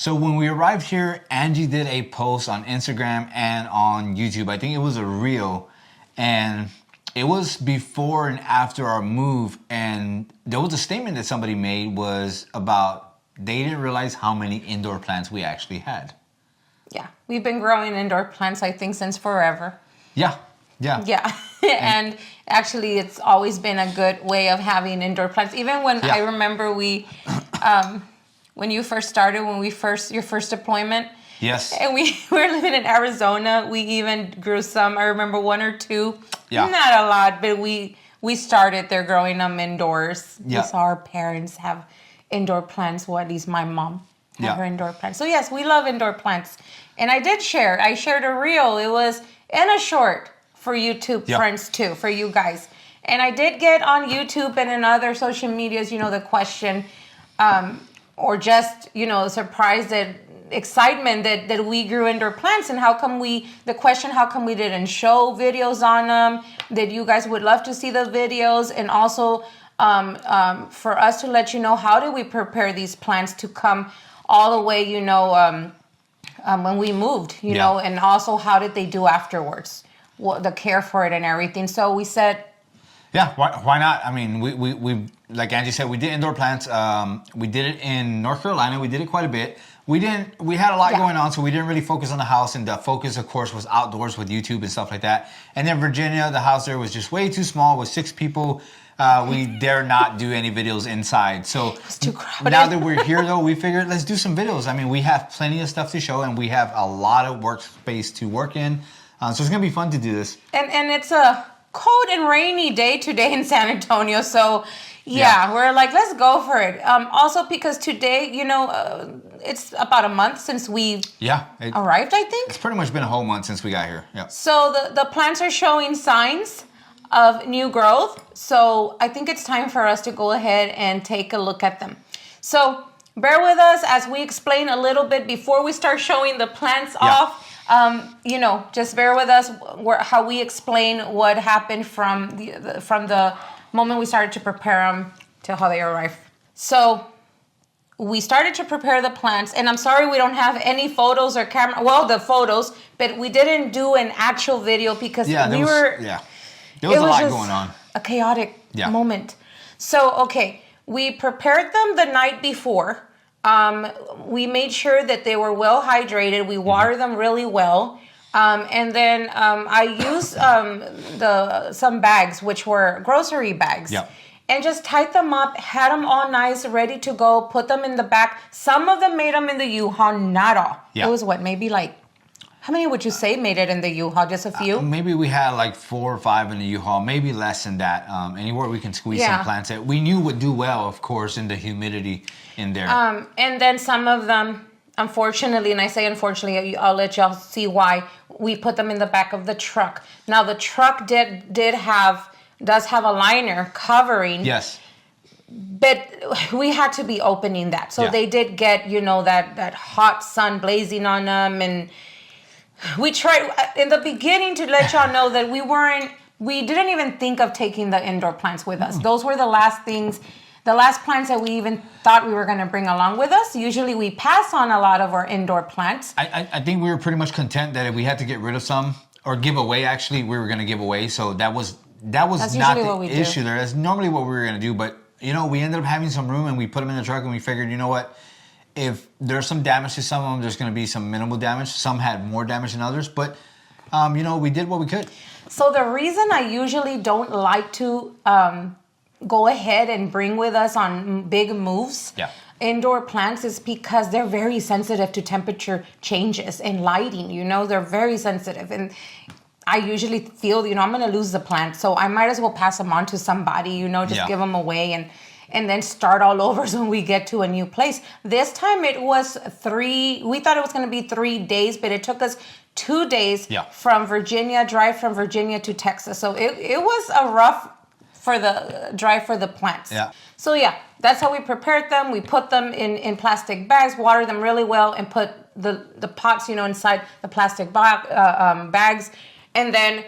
So when we arrived here, Angie did a post on Instagram and on YouTube. I think it was a reel, and it was before and after our move. And there was a statement that somebody made was about they didn't realize how many indoor plants we actually had. Yeah, we've been growing indoor plants, I think, since forever. Yeah. And actually, it's always been a good way of having indoor plants. Even when I remember when you first started, your first deployment. Yes. And we were living in Arizona. We even grew some. I remember one or two. Yeah. Not a lot, but we started there growing them indoors. Yeah. We saw our parents have indoor plants. Well, at least my mom had her indoor plants. So yes, we love indoor plants. And I shared a reel. It was in a short for YouTube friends too, for you guys. And I did get on YouTube and in other social medias, the question, or just, surprised that excitement that we grew indoor plants, and how come we didn't show videos on them, that you guys would love to see the videos, and also for us to let you know how do we prepare these plants to come all the way, when we moved, know, and also how did they do afterwards, the care for it and everything. So we said, yeah, why not? I mean, we like Angie said, we did indoor plants. We did it in North Carolina. We did it quite a bit. We had a lot going on, so we didn't really focus on the house, and the focus, of course, was outdoors with YouTube and stuff like that. And then Virginia, the house there was just way too small with 6 people. We dare not do any videos inside. So it's too crowded. Now that we're here, though, we figured let's do some videos. I mean, we have plenty of stuff to show, and we have a lot of workspace to work in. So it's going to be fun to do this. And it's a cold and rainy day today in San Antonio, so we're like, let's go for it. Also because today, it's about a month since we arrived, I think. It's pretty much been a whole month since we got here. Yeah. So the plants are showing signs of new growth, so I think it's time for us to go ahead and take a look at them. So bear with us as we explain a little bit before we start showing the plants off. Just bear with us how we explain what happened from the moment we started to prepare them to how they arrive. So we started to prepare the plants, and I'm sorry we don't have any photos or camera. Well, the photos, but we didn't do an actual video because there was a lot going on. A chaotic moment. So we prepared them the night before. We made sure that they were well hydrated. We watered them really well. And then I used some bags, which were grocery bags. Yep. And just tied them up, had them all nice, ready to go, put them in the back. Some of them made them in the U-Haul, not all. Yep. It was maybe how many would you say made it in the U-Haul? Just a few? Maybe we had 4 or 5 in the U-Haul, maybe less than that. Anywhere we can squeeze some plants that we knew would do well, of course, in the humidity in there. And then some of them, unfortunately, and I say unfortunately, I'll let y'all see why, we put them in the back of the truck. Now the truck does have a liner covering. Yes. But we had to be opening that. So they did get, that hot sun blazing on them, and we tried in the beginning to let y'all know that we didn't even think of taking the indoor plants with us. Those were the last plants that we even thought we were going to bring along with us. Usually we pass on a lot of our indoor plants. I think we were pretty much content that if we had to get rid of some or give away, actually, we were going to give away. So that was not the issue there. That's normally what we were going to do. But, we ended up having some room, and we put them in the truck, and we figured, you know what? If there's some damage to some of them, there's going to be some minimal damage. Some had more damage than others, but, we did what we could. So the reason I usually don't like to go ahead and bring with us on big moves indoor plants is because they're very sensitive to temperature changes and lighting. They're very sensitive. And I usually feel, I'm going to lose the plant. So I might as well pass them on to somebody, give them away and then start all over when we get to a new place. This time it was we thought it was going to be 3 days, but it took us 2 days from Virginia to Texas. So it was a rough drive for the plants. Yeah. So that's how we prepared them. We put them in plastic bags, watered them really well, and put the pots, inside the plastic bags. And then,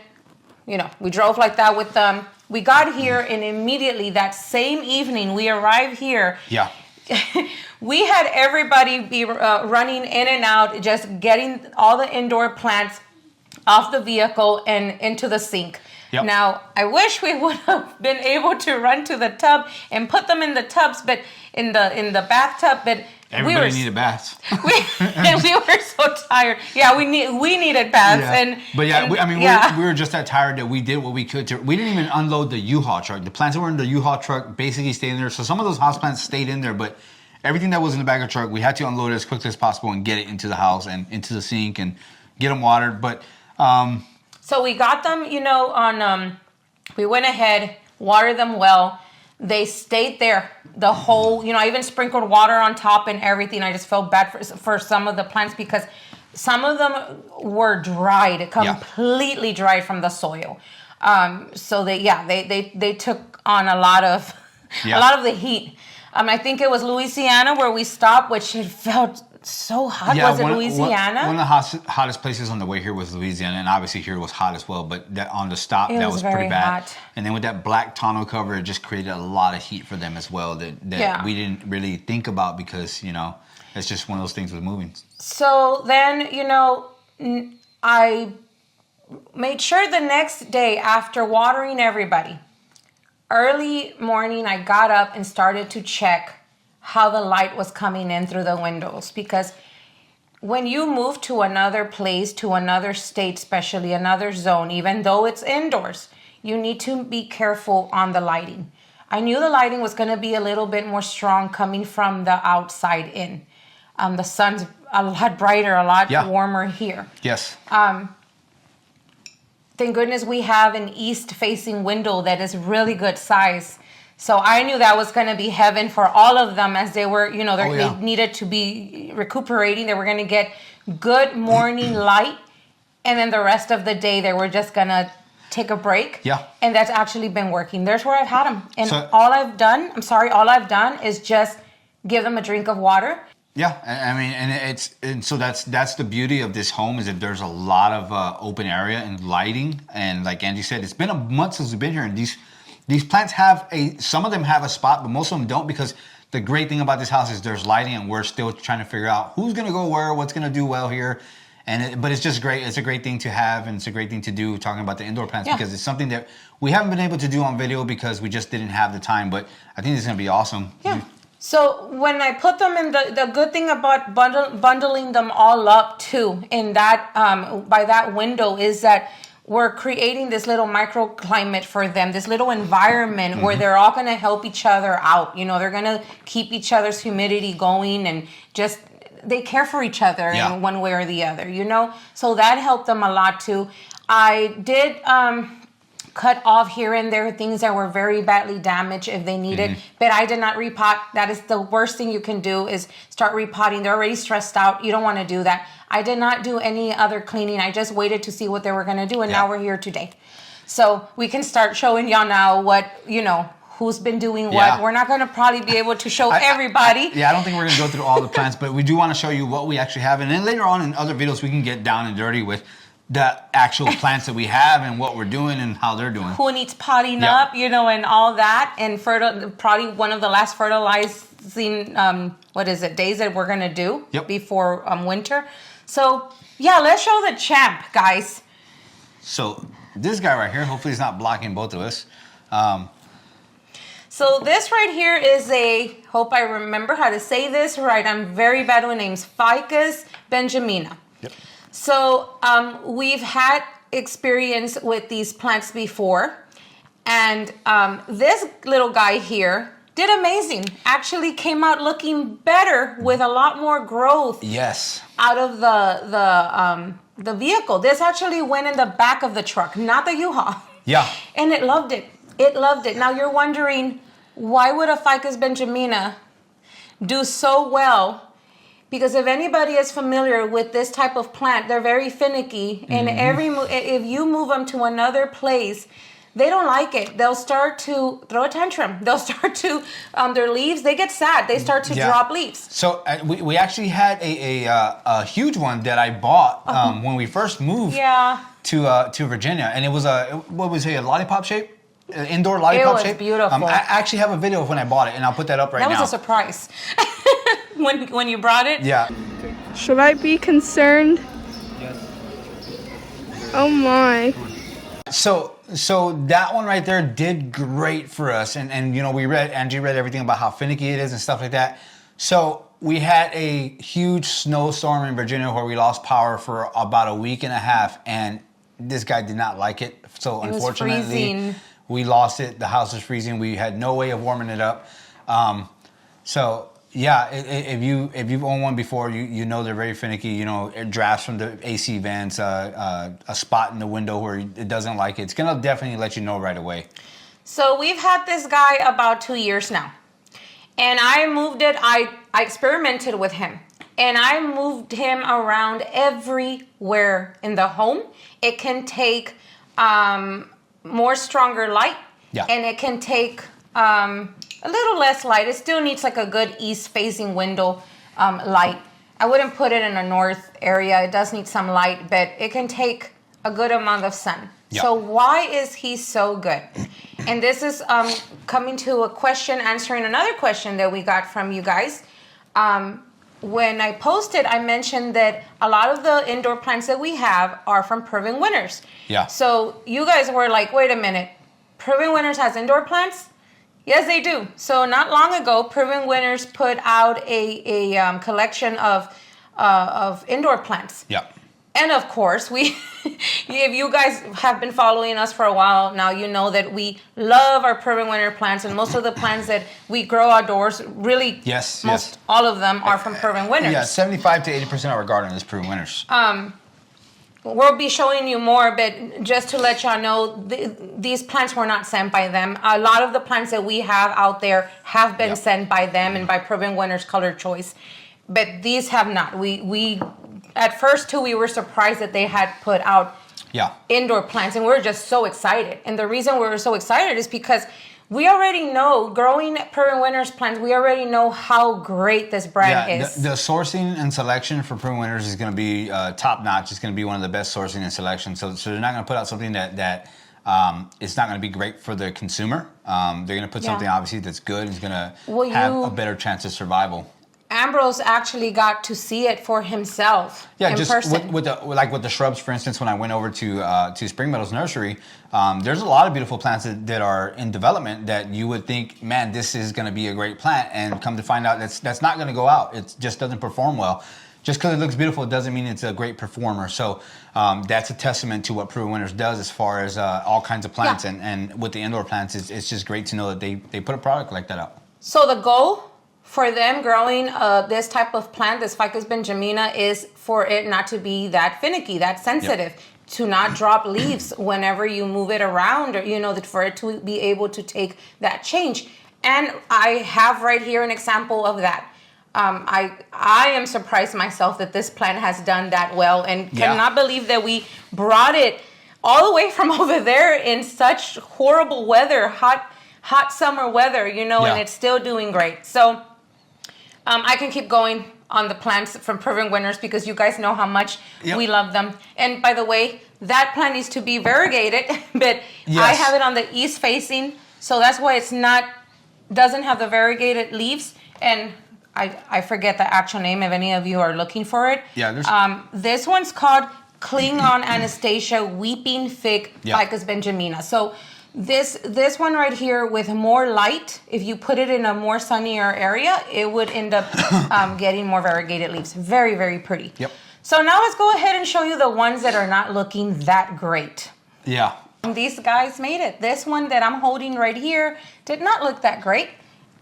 we drove like that with them. We got here, and immediately that same evening we arrived here. Yeah. we had everybody be running in and out, just getting all the indoor plants off the vehicle and into the sink. Yep. Now, I wish we would have been able to run to the tub and put them in the tubs, but in the bathtub, but everybody needed baths. And we were so tired. Yeah, we needed baths. Yeah. We were just that tired that we did what we could. We didn't even unload the U-Haul truck. The plants that were in the U-Haul truck basically stayed in there. So some of those house plants stayed in there, but everything that was in the back of the truck, we had to unload it as quickly as possible and get it into the house and into the sink and get them watered. But so we got them, on. We went ahead, watered them well. They stayed there the whole. I even sprinkled water on top and everything. I just felt bad for some of the plants because some of them were dried, completely dried from the soil. So they took on a lot of the heat. I think it was Louisiana where we stopped, which it felt so hot. Was it Louisiana? One of the hottest places on the way here was Louisiana, and obviously here it was hot as well. But on the stop, that was pretty bad. Hot. And then with that black tonneau cover, it just created a lot of heat for them as well that we didn't really think about because it's just one of those things with moving. So then I made sure the next day after watering everybody, early morning, I got up and started to check how the light was coming in through the windows. Because when you move to another place, to another state, especially another zone, even though it's indoors, you need to be careful on the lighting. I knew the lighting was going to be a little bit more strong coming from the outside in. The sun's a lot brighter, a lot warmer here. Yes. Thank goodness we have an east-facing window that is really good size. So I knew that was going to be heaven for all of them as they were, they needed to be recuperating. They were going to get good morning light. And then the rest of the day, they were just going to take a break. Yeah. And that's actually been working. There's where I've had them. And all I've done is just give them a drink of water. Yeah, so that's the beauty of this home is that there's a lot of open area and lighting. And like Angie said, it's been a month since we've been here, and these plants some of them have a spot, but most of them don't, because the great thing about this house is there's lighting, and we're still trying to figure out who's going to go where, what's going to do well here. But it's just great. It's a great thing to have, and it's a great thing to do, talking about the indoor plants, because it's something that we haven't been able to do on video because we just didn't have the time. But I think it's going to be awesome. Yeah. So when I put them in, the good thing about bundling them all up too in that by that window is that we're creating this little microclimate for them, this little environment where they're all going to help each other out. They're going to keep each other's humidity going, and just they care for each other in one way or the other. So that helped them a lot too. I did cut off here and there things that were very badly damaged if they needed, but I did not repot. That is the worst thing you can do, is start repotting. They're already stressed out. You don't want to do that. I did not do any other cleaning. I just waited to see what they were going to do, and now we're here today. So we can start showing y'all now what, who's been doing what. We're not going to probably be able to show everybody. I don't think we're going to go through all the plants, but we do want to show you what we actually have. And then later on in other videos, we can get down and dirty with the actual plants that we have and what we're doing and how they're doing. Who needs potting up, and all that. And probably one of the last fertilizing, days that we're going to do before winter. So, let's show the champ, guys. So, this guy right here, hopefully he's not blocking both of us. So, this right here is hope I remember how to say this right. I'm very bad with names. Ficus benjamina. Yep. So, we've had experience with these plants before. And this little guy here did amazing. Actually came out looking better with a lot more growth. Yes. Out of the vehicle. This actually went in the back of the truck, not the U-Haul. Yeah. And it loved it. It loved it. Now you're wondering, why would a Ficus benjamina do so well? Because if anybody is familiar with this type of plant, they're very finicky. And if you move them to another place, they don't like it. They'll start to throw a tantrum. They'll start to, their leaves, they get sad. They start to drop leaves. So we actually had a huge one that I bought when we first moved to Virginia. And it was a lollipop shape? indoor lollipop was shape. beautiful. I actually have a video of when I bought it, and I'll put that up right now. That was a surprise when you brought it. Yeah. Should I be concerned? Yes. Oh my. So that one right there did great for us, and Angie read everything about how finicky it is and stuff like that. So we had a huge snowstorm in Virginia where we lost power for about a week and a half, and this guy did not like it. So It was unfortunately, freezing. we lost it. The house was freezing. We had no way of warming it up. So yeah, if you've owned one before, you know they're very finicky. It drafts from the AC vents, a spot in the window where it doesn't like it. It's gonna definitely let you know right away. So we've had this guy about 2 years now, and I moved it. I experimented with him, and I moved him around everywhere in the home. It can take more stronger light, and it can take a little less light. It still needs like a good east-facing window light. I wouldn't put it in a north area. It does need some light, but it can take a good amount of sun. Yeah. So why is he so good? And this is coming to a question, answering another question that we got from you guys. When I posted, I mentioned that a lot of the indoor plants that we have are from Proven Winners. Yeah. So you guys were like, wait a minute, Proven Winners has indoor plants? Yes, they do. So not long ago, Proven Winners put out a collection of indoor plants. Yeah. And of course, if you guys have been following us for a while now, you know that we love our Proven Winner plants, and most of the plants that we grow outdoors, really, all of them are from Proven Winners. Yeah, 75 to 80% of our garden is Proven Winners. We'll be showing you more, but just to let y'all know, these plants were not sent by them. A lot of the plants that we have out there have been sent by them and by Proven Winners Color Choice, but these have not. We at first too, we were surprised that they had put out indoor plants, and we were just so excited. And the reason we were so excited is because we already know, growing Proven Winners plants, we already know how great this brand is. The sourcing and selection for Proven Winners is going to be top notch. It's going to be one of the best sourcing and selection. So they're not going to put out something that it's not going to be great for the consumer. They're going to put something obviously that's good and is going to have a better chance of survival. Ambrose actually got to see it for himself in person. with the shrubs, for instance. When I went over to Spring Meadows Nursery, there's a lot of beautiful plants that are in development that you would think, man, this is going to be a great plant, and come to find out that's not going to go out. It just doesn't perform well. Just because it looks beautiful, it doesn't mean it's a great performer. So that's a testament to what Proven Winners does as far as all kinds of plants, and with the indoor plants, it's just great to know that they put a product like that out. So the goal for them growing this type of plant, this Ficus benjamina, is for it not to be that finicky, that sensitive, to not drop leaves whenever you move it around, or for it to be able to take that change. And I have right here an example of that. I am surprised myself that this plant has done that well, and cannot believe that we brought it all the way from over there in such horrible weather, hot summer weather, and it's still doing great. So I can keep going on the plants from Proven Winners because you guys know how much we love them. And by the way, that plant needs to be variegated, but I have it on the east facing, so that's why doesn't have the variegated leaves. And I forget the actual name if any of you are looking for it. This one's called Klingon Anastasia Weeping Fig Ficus benjamina. So this one right here with more light, if you put it in a more sunnier area, it would end up getting more variegated leaves. Very, very pretty. Yep. So now let's go ahead and show you the ones that are not looking that great. Yeah. These guys made it. This one that I'm holding right here did not look that great.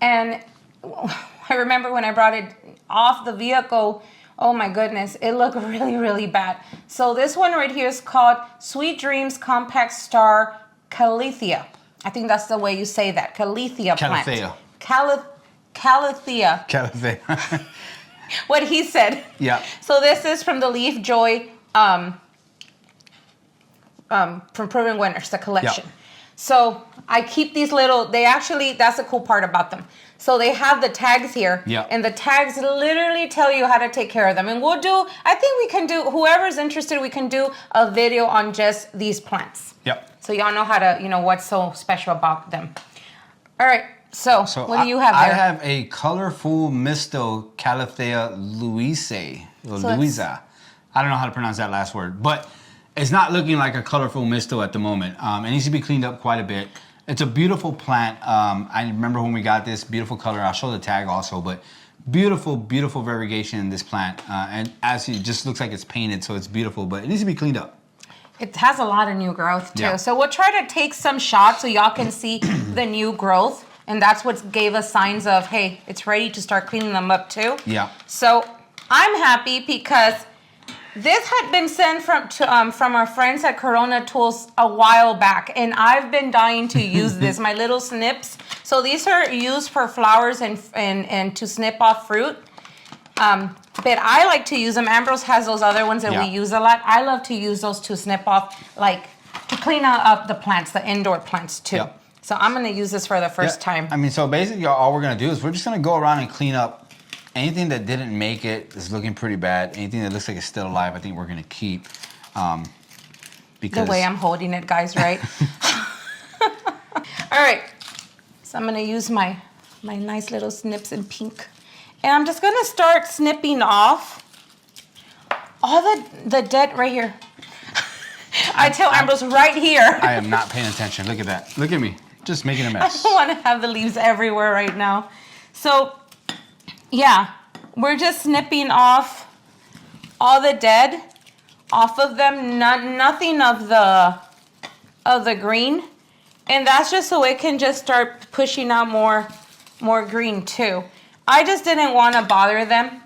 And I remember when I brought it off the vehicle, oh my goodness, it looked really, really bad. So this one right here is called Sweet Dreams Compact Star Calathea. I think that's the way you say that. Calathea plant. Calathea. Calathea. What he said. Yeah. So this is from the Leaf Joy from Proven Winners, the collection. Yeah. So I keep these little, that's the cool part about them. So they have the tags here. Yeah. And the tags literally tell you how to take care of them. And I think we can do, whoever's interested, we can do a video on just these plants. Yep. So y'all know how to, what's so special about them. All right. So what do you have there? I have a colorful Misto Calathea Louisa. I don't know how to pronounce that last word, but it's not looking like a colorful Misto at the moment. It needs to be cleaned up quite a bit. It's a beautiful plant. I remember when we got this beautiful color. I'll show the tag also, but beautiful, beautiful variegation in this plant. And as it just looks like it's painted, so it's beautiful, but it needs to be cleaned up. It has a lot of new growth too. Yeah. So we'll try to take some shots so y'all can see the new growth. And that's what gave us signs of, hey, it's ready to start cleaning them up too. Yeah. So I'm happy because this had been sent from our friends at Corona Tools a while back. And I've been dying to use this, my little snips. So these are used for flowers and to snip off fruit. But I like to use them. Ambrose has those other ones that we use a lot. I love to use those to snip off, like to clean up the plants, the indoor plants too. Yep. So I'm going to use this for the first time. I mean, so basically all we're going to do is we're just going to go around and clean up anything that didn't make it, is looking pretty bad. Anything that looks like it's still alive, I think we're going to keep. Because the way I'm holding it, guys, right? All right. So I'm going to use my nice little snips in pink. And I'm just going to start snipping off all the dead right here. I tell Ambrose right here. I am not paying attention. Look at that. Look at me. Just making a mess. I don't want to have the leaves everywhere right now. So, yeah, we're just snipping off all the dead off of them. Nothing of the green. And that's just so it can just start pushing out more green too. I just didn't want to bother them.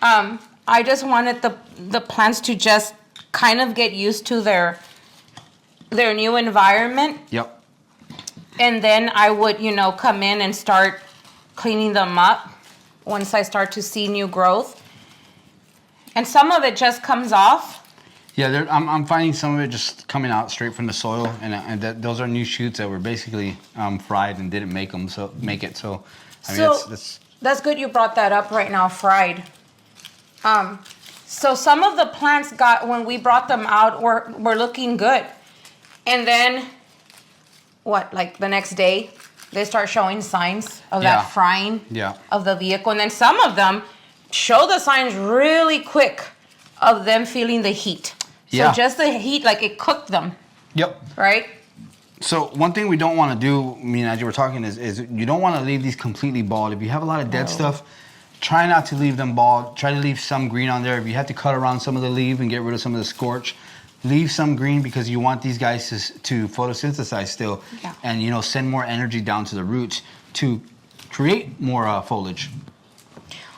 I just wanted the plants to just kind of get used to their new environment. Yep. And then I would, come in and start cleaning them up once I start to see new growth. And some of it just comes off. Yeah, I'm finding some of it just coming out straight from the soil, and those are new shoots that were basically fried and didn't make it. So I mean, that's good you brought that up right now, fried. So some of the plants when we brought them out, were looking good. And then, like the next day, they start showing signs of that frying of the vehicle. And then some of them show the signs really quick of them feeling the heat. So just the heat, like it cooked them. Yep. Right? So one thing we don't want to do, me and Angie were talking, is you don't want to leave these completely bald. If you have a lot of dead stuff, try not to leave them bald. Try to leave some green on there. If you have to cut around some of the leaf and get rid of some of the scorch, leave some green because you want these guys to photosynthesize still and, send more energy down to the roots to create more foliage.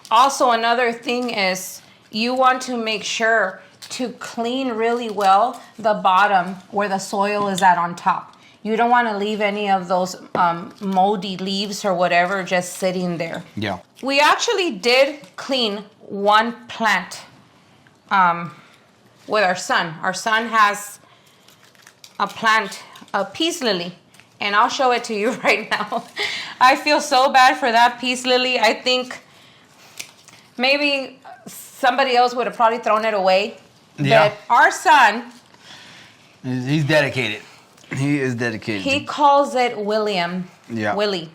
Also, another thing is you want to make sure to clean really well the bottom where the soil is at on top. You don't want to leave any of those moldy leaves or whatever just sitting there. Yeah. We actually did clean one plant with our son. Our son has a plant, a peace lily, and I'll show it to you right now. I feel so bad for that peace lily. I think maybe somebody else would have probably thrown it away. Yeah. But our son, he's dedicated. He is dedicated. He calls it William. Yeah. Willie.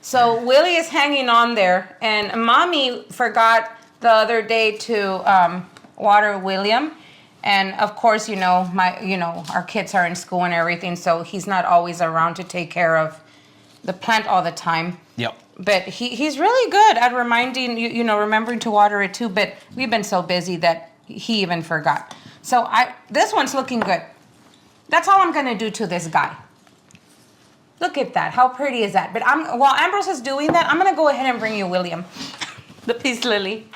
So Willie is hanging on there, and Mommy forgot the other day to water William, and of course, our kids are in school and everything, so he's not always around to take care of the plant all the time. Yep. But he's really good at reminding remembering to water it too. But we've been so busy that he even forgot. So this one's looking good. That's all I'm gonna do to this guy. Look at that. How pretty is that? But while Ambrose is doing that, I'm gonna go ahead and bring you William, the peace lily.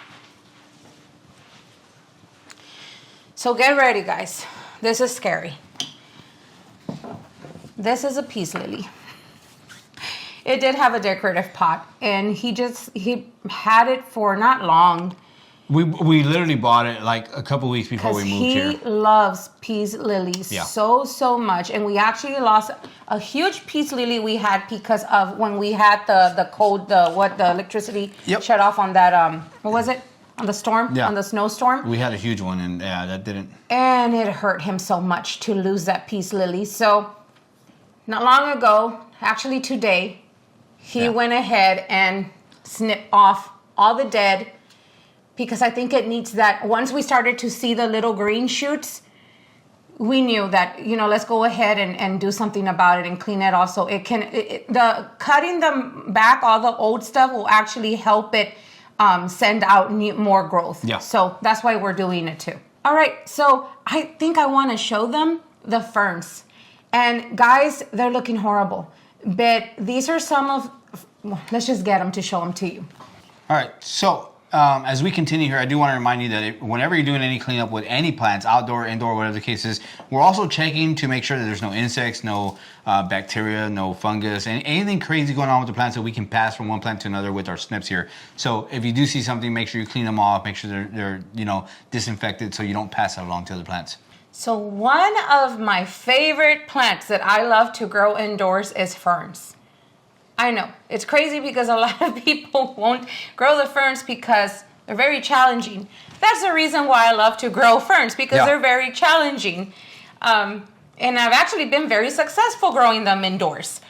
So get ready, guys. This is scary. This is a peace lily. It did have a decorative pot, and he had it for not long. We literally bought it like a couple weeks before we moved here. He loves peace lilies so much, and we actually lost a huge peace lily we had because of when we had the cold, the electricity shut off on that what was it, on the storm, on the snowstorm. We had a huge one, and that didn't. And it hurt him so much to lose that peace lily. So not long ago, actually today, he went ahead and snipped off all the dead. Because I think it needs that. Once we started to see the little green shoots, we knew that, let's go ahead and do something about it and clean it off. So the cutting them back, all the old stuff will actually help it send out more growth. Yeah. So that's why we're doing it too. All right. So I think I want to show them the ferns. And guys, they're looking horrible. But these are some of, let's just get them to show them to you. All right. So as we continue here, I do want to remind you that whenever you're doing any cleanup with any plants, outdoor, indoor, whatever the case is, we're also checking to make sure that there's no insects, no bacteria, no fungus, and anything crazy going on with the plants that we can pass from one plant to another with our snips here. So if you do see something, make sure you clean them off, make sure they're disinfected so you don't pass that along to other plants. So one of my favorite plants that I love to grow indoors is ferns. I know, it's crazy because a lot of people won't grow the ferns because they're very challenging. That's the reason why I love to grow ferns, because they're very challenging. And I've actually been very successful growing them indoors.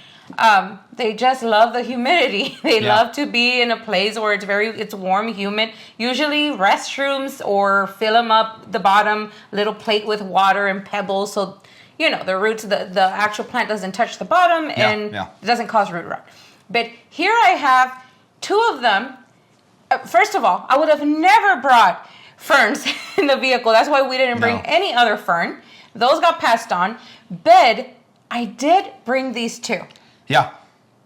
They just love the humidity. They love to be in a place where it's warm, humid. Usually restrooms, or fill them up the bottom, little plate with water and pebbles. So, the roots, the actual plant doesn't touch the bottom and it doesn't cause root rot. But here I have two of them. First of all, I would have never brought ferns in the vehicle. That's why we didn't bring any other fern. Those got passed on. But I did bring these two. Yeah.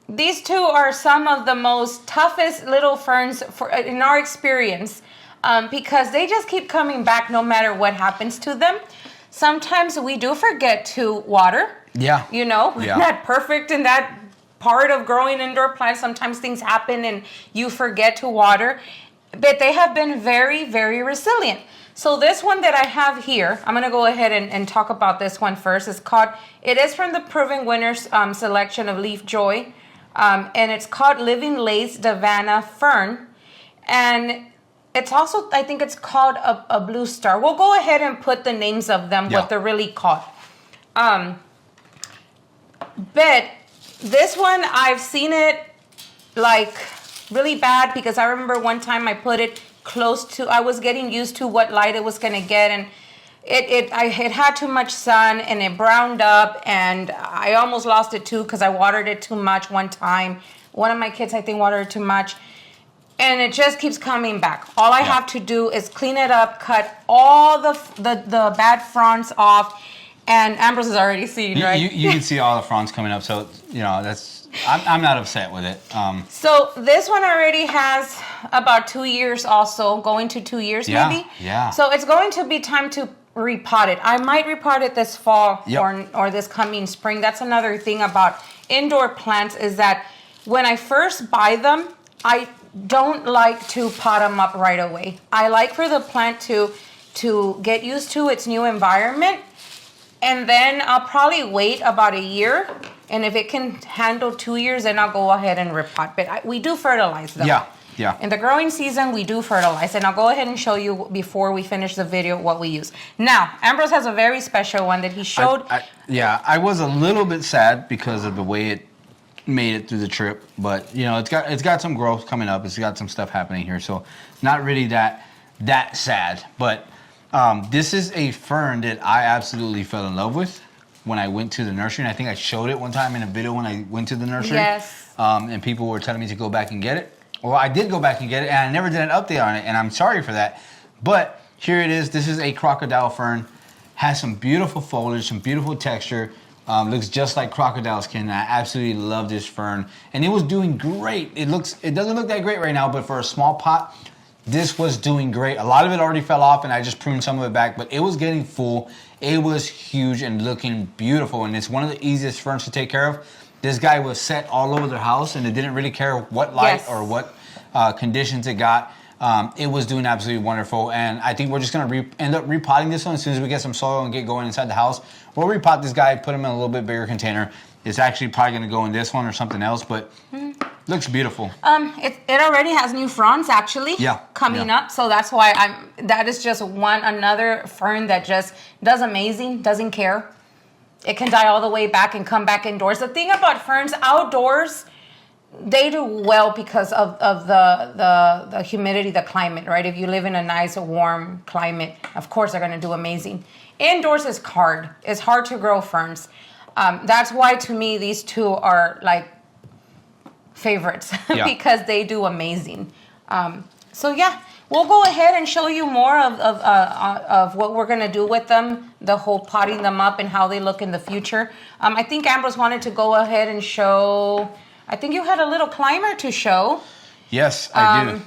These two are some of the most toughest little ferns in our experience, because they just keep coming back no matter what happens to them. Sometimes we do forget to water. Yeah. We're not perfect in that part of growing indoor plants. Sometimes things happen and you forget to water. But they have been very, very resilient. So this one that I have here, I'm going to go ahead and talk about this one first. It is from the Proven Winners selection of Leaf Joy. And it's called Living Lace Davana Fern. And it's also, I think it's called a Blue Star. We'll go ahead and put the names of them, what they're really called. But this one, I've seen it like really bad, because I remember one time I put it close to, I was getting used to what light it was going to get, and it had too much sun and it browned up, and I almost lost it too because I watered it too much one time. One of my kids, I think, watered it too much. And it just keeps coming back. All I have to do is clean it up, cut all the bad fronds off, and Ambrose is already seeing, right? You can see all the fronds coming up, so I'm not upset with it. So this one already has about 2 years, also going to 2 years maybe. Yeah. So it's going to be time to repot it. I might repot it this fall or this coming spring. That's another thing about indoor plants, is that when I first buy them, I don't like to pot them up right away. I like for the plant to get used to its new environment, and then I'll probably wait about a year, and if it can handle 2 years, then I'll go ahead and repot. But we do fertilize them. Yeah. In the growing season, we do fertilize, and I'll go ahead and show you before we finish the video what we use. Now, Ambrose has a very special one that he showed. I was a little bit sad because of the way it made it through the trip, but it's got some growth coming up. It's got some stuff happening here, so not really that sad. But this is a fern that I absolutely fell in love with when I went to the nursery, and I think I showed it one time in a video when I went to the nursery. Yes. And people were telling me to go back and get it. Well, I did go back and get it, and I never did an update on it, and I'm sorry for that. But here it is. This is a crocodile fern. Has some beautiful foliage, some beautiful texture. Looks just like crocodile skin. I absolutely love this fern, and it was doing great. It doesn't look that great right now, but for a small pot, this was doing great. A lot of it already fell off, and I just pruned some of it back, but it was getting full. It was huge and looking beautiful, and it's one of the easiest ferns to take care of. This guy was set all over their house, and it didn't really care what light or what conditions it got. it was doing absolutely wonderful. And I think we're just going to end up repotting this one as soon as we get some soil and get going inside the house. We'll repot this guy, put him in a little bit bigger container. It's actually probably going to go in this one or something else, but looks beautiful. It already has new fronds actually coming up, so that's why that is just another fern that just does amazing, doesn't care. It can die all the way back and come back indoors. The thing about ferns outdoors, they do well because of the humidity, the climate, right? If you live in a nice warm climate, of course they're going to do amazing. Indoors is hard. It's hard to grow ferns. That's why to me these two are like favorites because they do amazing. So yeah, we'll go ahead and show you more of what we're gonna do with them, the whole potting them up and how they look in the future. I think Ambrose wanted to go ahead and show. I think you had a little climber to show. Yes, I do.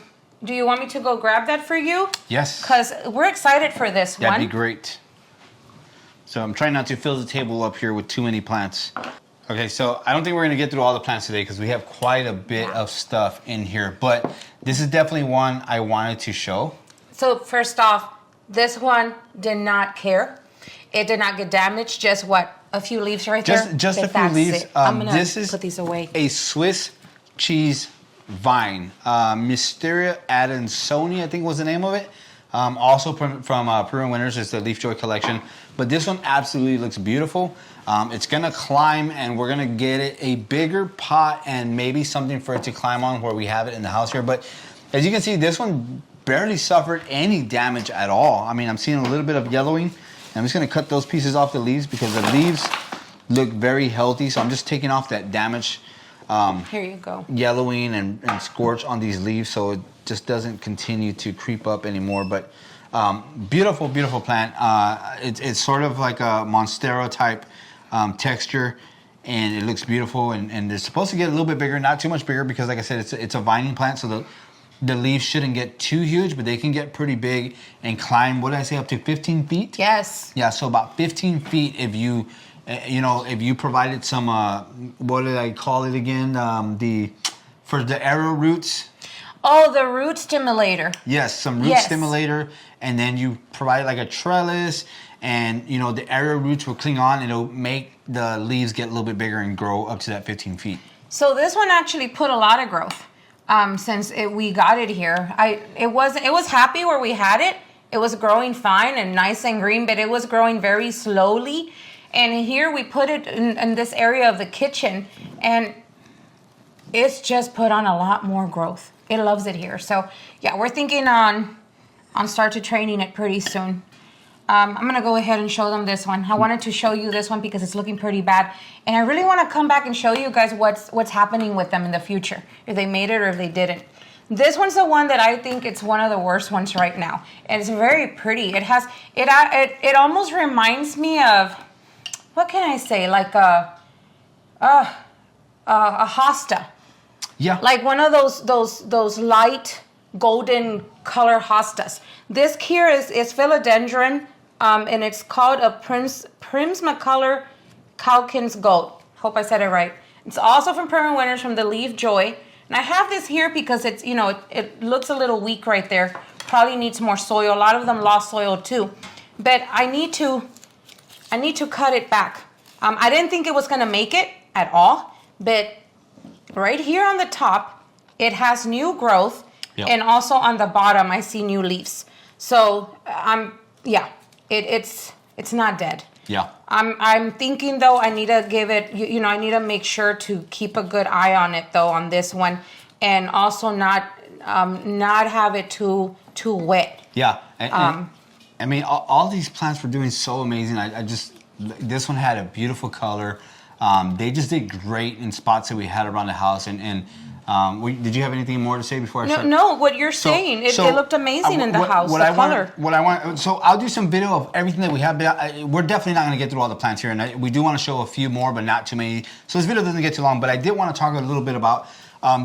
Do you want me to go grab that for you? Yes. Because we're excited for this one. That'd be great. So I'm trying not to fill the table up here with too many plants. Okay, so I don't think we're gonna get through all the plants today because we have quite a bit of stuff in here, but this is definitely one I wanted to show. So first off, this one did not care. It did not get damaged, just a few leaves right there? Just a few leaves. I'm gonna this is put these away. A Swiss cheese vine. Mysteria Adansoni, I think was the name of it. Also from Peru Winters, it's the Leaf Joy collection. But this one absolutely looks beautiful. It's gonna climb and we're gonna get it a bigger pot and maybe something for it to climb on where we have it in the house here. But as you can see, this one barely suffered any damage at all. I mean, I'm seeing a little bit of yellowing. I'm just gonna cut those pieces off the leaves because the leaves look very healthy. So I'm just taking off that damage. Here you go. Yellowing and scorch on these leaves so it just doesn't continue to creep up anymore. But beautiful, beautiful plant. It's sort of like a Monstera type texture, and it looks beautiful. And they're supposed to get a little bit bigger, not too much bigger, because like I said, it's a vining plant, so the leaves shouldn't get too huge, but they can get pretty big and climb. What did I say? Up to 15 feet? Yes. Yeah. So about 15 feet if you. If you provided some, what did I call it again? For the arrow roots. Oh, the root stimulator. Yes, some root stimulator, and then you provide like a trellis, and the arrow roots will cling on, and it'll make the leaves get a little bit bigger and grow up to that 15 feet. So this one actually put a lot of growth since we got it here. It was happy where we had it. It was growing fine and nice and green, but it was growing very slowly. And here we put it in this area of the kitchen, and it's just put on a lot more growth. It loves it here. So yeah, we're thinking on start to training it pretty soon. I'm gonna go ahead and show them this one. I wanted to show you this one because it's looking pretty bad, and I really want to come back and show you guys what's happening with them in the future, if they made it or if they didn't. This one's the one that I think it's one of the worst ones right now, and it's very pretty. It almost reminds me of, what can I say? Like a hosta. Yeah. Like one of those light golden color hostas. This here is philodendron, and it's called a Prismacolor Calkins Gold. Hope I said it right. It's also from Peru Winters, from the Leaf Joy. And I have this here because it's, it looks a little weak right there. Probably needs more soil. A lot of them lost soil too. But I need to cut it back. I didn't think it was gonna make it at all, but right here on the top, it has new growth, and also on the bottom, I see new leaves. So it's not dead. Yeah. I'm thinking though, I need to give it, I need to make sure to keep a good eye on it though on this one, and also not have it too wet. Yeah. And I mean, all these plants were doing so amazing. This one had a beautiful color. They just did great in spots that we had around the house. And did you have anything more to say before I start? No, what you're saying, it looked amazing in the house, color. So I'll do some video of everything that we have. We're definitely not going to get through all the plants here. And we do want to show a few more, but not too many. So this video doesn't get too long, but I did want to talk a little bit about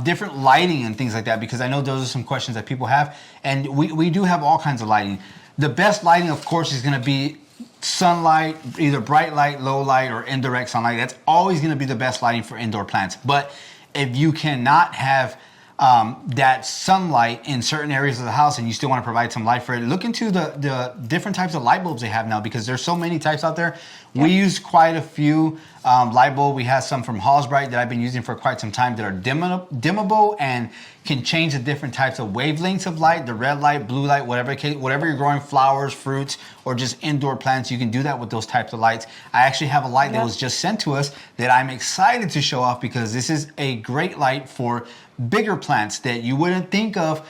different lighting and things like that, because I know those are some questions that people have. And we do have all kinds of lighting. The best lighting, of course, is going to be sunlight, either bright light, low light, or indirect sunlight. That's always going to be the best lighting for indoor plants. But if you cannot have that sunlight in certain areas of the house and you still want to provide some light for it, look into the different types of light bulbs they have now, because there's so many types out there. We use quite a few light bulb. We have some from Hallsbright that I've been using for quite some time that are dimmable and can change the different types of wavelengths of light, the red light, blue light, whatever you're growing, flowers, fruits, or just indoor plants, you can do that with those types of lights. I actually have a light that was just sent to us that I'm excited to show off, because this is a great light for bigger plants that you wouldn't think of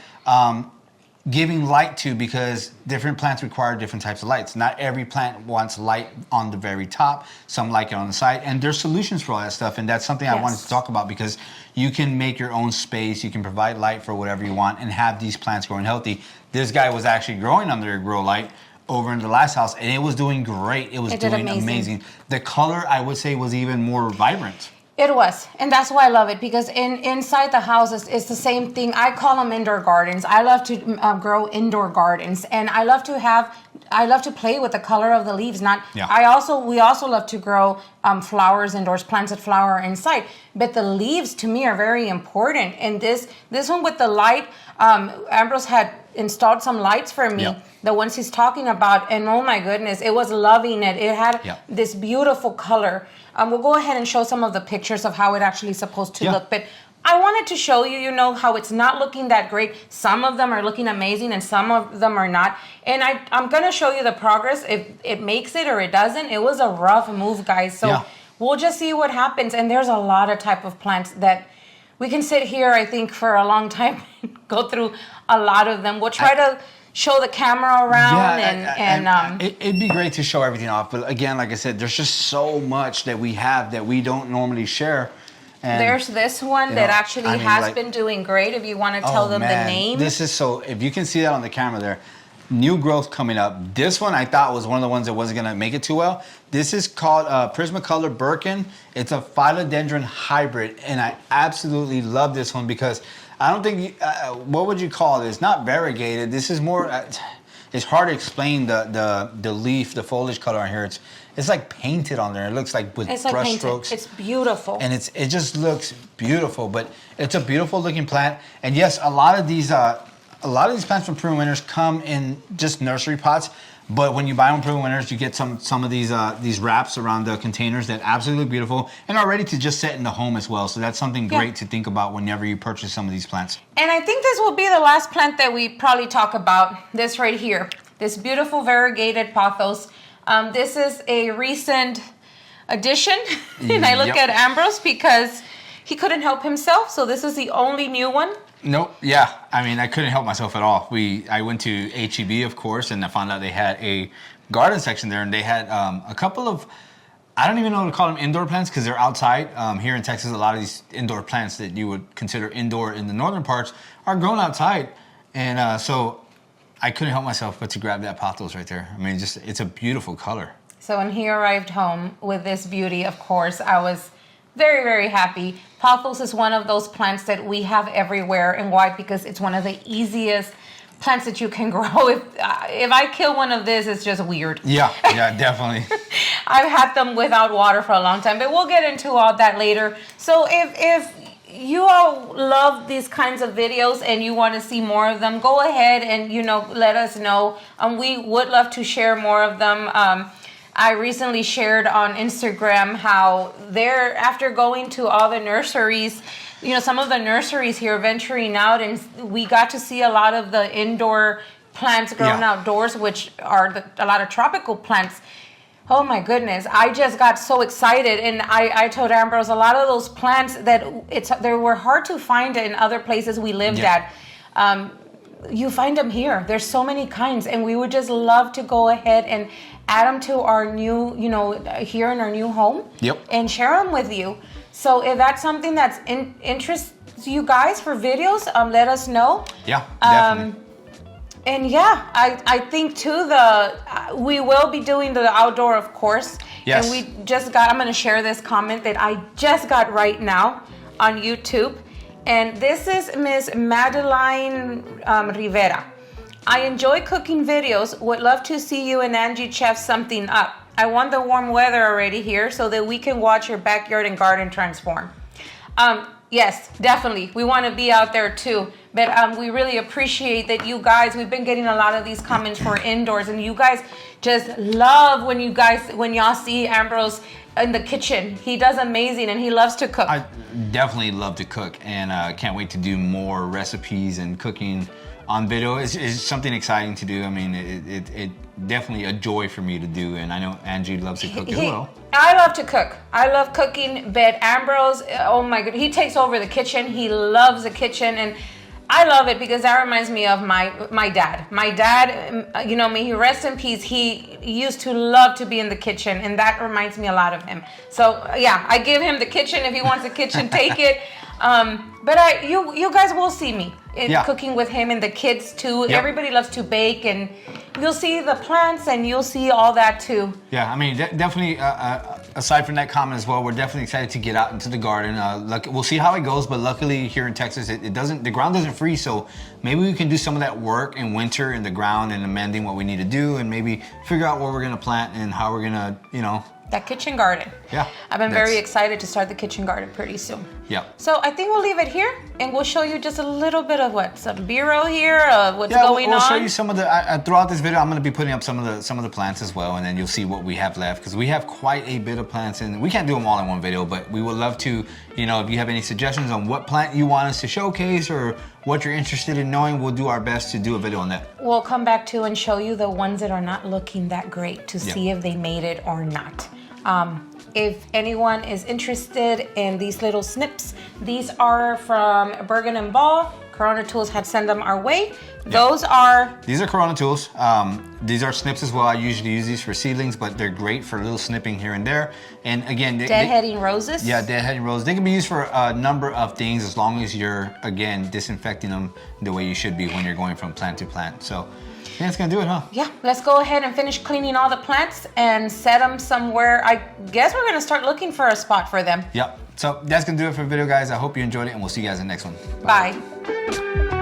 giving light to, because different plants require different types of lights. Not every plant wants light on the very top. Some like it on the side, and there's solutions for all that stuff. And that's something I wanted to talk about, because you can make your own space. You can provide light for whatever you want and have these plants growing healthy. This guy was actually growing under a grow light over in the last house, and it was doing great. It was doing amazing. The color, I would say, was even more vibrant. It was, and that's why I love it, because inside the house it's the same thing. I call them indoor gardens. I love to grow indoor gardens, and I love to play with the color of the leaves. We also love to grow flowers indoors, plants that flower inside. But the leaves to me are very important. And this one with the light, Ambrose had installed some lights for me, the ones he's talking about, and oh my goodness, it was loving it. It had this beautiful color. We'll go ahead and show some of the pictures of how it actually is supposed to look. But I wanted to show you, how it's not looking that great. Some of them are looking amazing and some of them are not. And I'm going to show you the progress. If it makes it or it doesn't, it was a rough move, guys. So we'll just see what happens. And there's a lot of type of plants that we can sit here, I think, for a long time and go through a lot of them. We'll try to show the camera around it'd be great to show everything off, but again, like I said, there's just so much that we have that we don't normally share. And there's this one that actually has been doing great. If you want to tell them the name, this is if you can see that on the camera there, new growth coming up. This one I thought was one of the ones that wasn't gonna make it too well. This is called Prismacolor Birkin. It's a philodendron hybrid, and I absolutely love this one because I don't think, what would you call this? Not variegated. This is more, it's hard to explain the leaf, the foliage color on here. It's like painted on there. It looks like with brush strokes. It's beautiful. And it just looks beautiful, but it's a beautiful looking plant. And yes, a lot of these plants from Proven Winners come in just nursery pots. But when you buy them Proven Winners, you get some of these wraps around the containers that are absolutely beautiful and are ready to just set in the home as well. So that's something great to think about whenever you purchase some of these plants. And I think this will be the last plant that we probably talk about. This right here, this beautiful variegated pothos. This is a recent addition, and I look at Ambrose because he couldn't help himself. So this is the only new one. Nope. Yeah. I mean, I couldn't help myself at all. I went to HEB, of course, and I found out they had a garden section there, and they had a couple of, I don't even know what to call them, indoor plants because they're outside. Here in Texas, a lot of these indoor plants that you would consider indoor in the northern parts are grown outside. And so I couldn't help myself but to grab that pothos right there. I mean, it's a beautiful color. So when he arrived home with this beauty, of course, I was very, very happy. Pothos is one of those plants that we have everywhere. And why? Because it's one of the easiest plants that you can grow. If I kill one of this, it's just weird. Yeah, definitely. I've had them without water for a long time, but we'll get into all that later. So if you all love these kinds of videos and you want to see more of them, go ahead and let us know. We would love to share more of them. I recently shared on Instagram how they're, after going to all the nurseries, some of the nurseries here venturing out, and we got to see a lot of the indoor plants grown outdoors, which are a lot of tropical plants. Oh my goodness, I just got so excited, and I told Ambrose a lot of those plants that they were hard to find in other places we lived at. You find them here. There's so many kinds, and we would just love to go ahead and add them to our new, here in our new home, and share them with you. So if that's something that's interests you guys for videos, let us know. Yeah, definitely. And I think too we will be doing the outdoor, of course. Yes. And I'm going to share this comment that I just got right now on YouTube. And this is Miss Madeline Rivera. I enjoy cooking videos. Would love to see you and Angie chef something up. I want the warm weather already here so that we can watch your backyard and garden transform. Yes, definitely. We want to be out there too. But we really appreciate that you guys, we've been getting a lot of these comments for indoors, and you guys just love when y'all see Ambrose in the kitchen. He does amazing and he loves to cook. I definitely love to cook, and can't wait to do more recipes and cooking on video. It's something exciting to do. I mean, it definitely a joy for me to do, and I know Angie loves to cook as well. I love to cook. I love cooking, but Ambrose, oh my God, he takes over the kitchen. He loves the kitchen, and I love it because that reminds me of my dad. My dad, you know, may he rest in peace, he used to love to be in the kitchen, and that reminds me a lot of him. So yeah, I give him the kitchen. If he wants the kitchen, take it. But you guys will see me cooking with him and the kids too. Yep. Everybody loves to bake, and you'll see the plants and you'll see all that too. Yeah, I mean, definitely. Aside from that comment as well, we're definitely excited to get out into the garden. We'll see how it goes, but luckily here in Texas, the ground doesn't freeze, so maybe we can do some of that work in winter in the ground and amending what we need to do, and maybe figure out what we're gonna plant and how we're gonna, you know. That kitchen garden. Yeah. I've been very excited to start the kitchen garden pretty soon. Yeah. So I think we'll leave it here, and we'll show you just a little bit of some B-roll here of what's going on. We'll show you some of the, throughout this video, I'm gonna be putting up some of the plants as well, and then you'll see what we have left, because we have quite a bit of plants, and we can't do them all in one video, but we would love to, you know, if you have any suggestions on what plant you want us to showcase or what you're interested in knowing, we'll do our best to do a video on that. We'll come back to and show you the ones that are not looking that great to see if they made it or not. If anyone is interested in these little snips, these are from Bergen and Ball. Corona Tools had sent them our way. These are Corona Tools. These are snips as well. I usually use these for seedlings, but they're great for a little snipping here and there. And again, deadheading roses. Yeah, deadheading roses. They can be used for a number of things as long as you're, again, disinfecting them the way you should be when you're going from plant to plant. So yeah, it's gonna do it, huh? Yeah, let's go ahead and finish cleaning all the plants and set them somewhere. I guess we're gonna start looking for a spot for them. Yep. So that's gonna do it for the video, guys. I hope you enjoyed it, and we'll see you guys in the next one. Bye.